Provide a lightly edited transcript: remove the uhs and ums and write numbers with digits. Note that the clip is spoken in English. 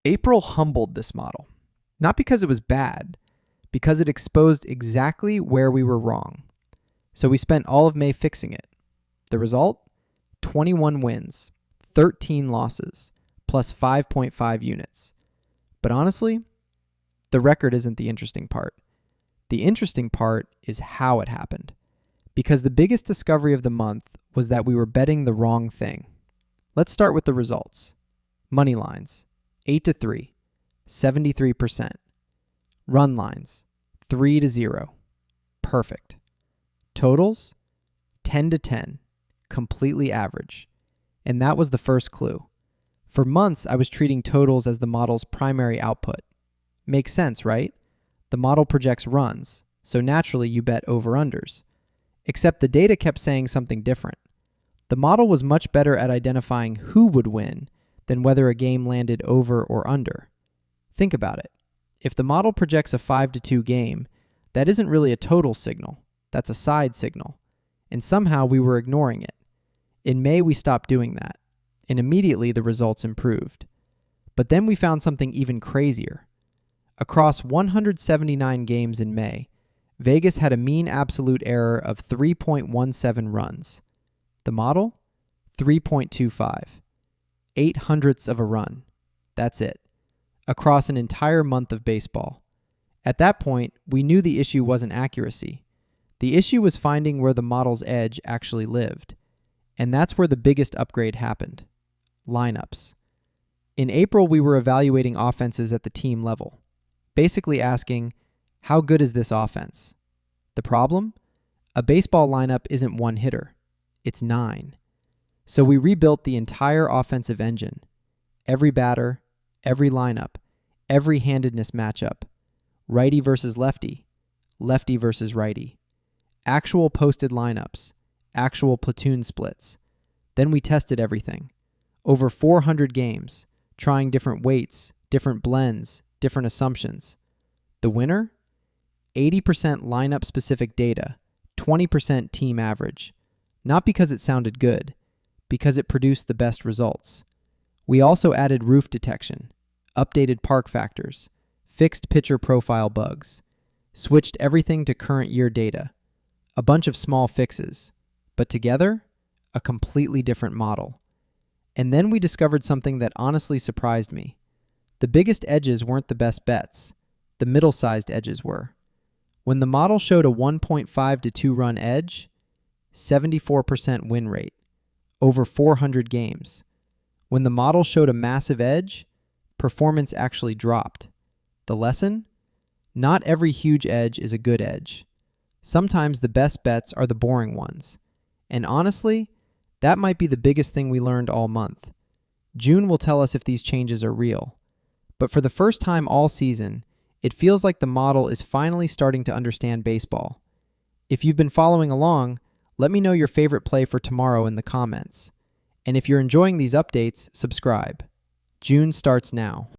April humbled this model, not because it was bad, because it exposed exactly where we were wrong. So we spent all of May fixing it. The result? 21 wins, 13 losses, plus 5.5 units. But honestly, the record isn't the interesting part. The interesting part is how it happened. Because the biggest discovery of the month was that we were betting the wrong thing. Let's start with the results. Moneylines, 8-3, 73%. Run lines, 3-0, perfect. Totals, 10-10, completely average. And that was the first clue. For months, I was treating totals as the model's primary output. Makes sense, right? The model projects runs, so naturally you bet over-unders. Except the data kept saying something different. The model was much better at identifying who would win than whether a game landed over or under. Think about it. If the model projects a 5-2 game, that isn't really a total signal. That's a side signal. And somehow we were ignoring it. In May, we stopped doing that, and immediately the results improved. But then we found something even crazier. Across 179 games in May, Vegas had a mean absolute error of 3.17 runs. The model? 3.25. 0.08 of a run. That's it. Across an entire month of baseball. At that point, we knew the issue wasn't accuracy. The issue was finding where the model's edge actually lived. And that's where the biggest upgrade happened. Lineups. In April, we were evaluating offenses at the team level. Basically asking, how good is this offense? The problem? A baseball lineup isn't one hitter. It's 9. So we rebuilt the entire offensive engine. Every batter, every lineup, every handedness matchup. Righty versus lefty, lefty versus righty. Actual posted lineups, actual platoon splits. Then we tested everything. Over 400 games, trying different weights, different blends, different assumptions. The winner? 80% lineup-specific data, 20% team average. Not because it sounded good, because it produced the best results. We also added roof detection, updated park factors, fixed pitcher profile bugs, switched everything to current year data. A bunch of small fixes, but together, a completely different model. And then we discovered something that honestly surprised me. The biggest edges weren't the best bets. The middle-sized edges were. When the model showed a 1.5 to 2 run edge, 74% win rate, over 400 games. When the model showed a massive edge, performance actually dropped. The lesson? Not every huge edge is a good edge. Sometimes the best bets are the boring ones. And honestly, that might be the biggest thing we learned all month. June will tell us if these changes are real. But for the first time all season, it feels like the model is finally starting to understand baseball. If you've been following along, let me know your favorite play for tomorrow in the comments. And if you're enjoying these updates, subscribe. June starts now.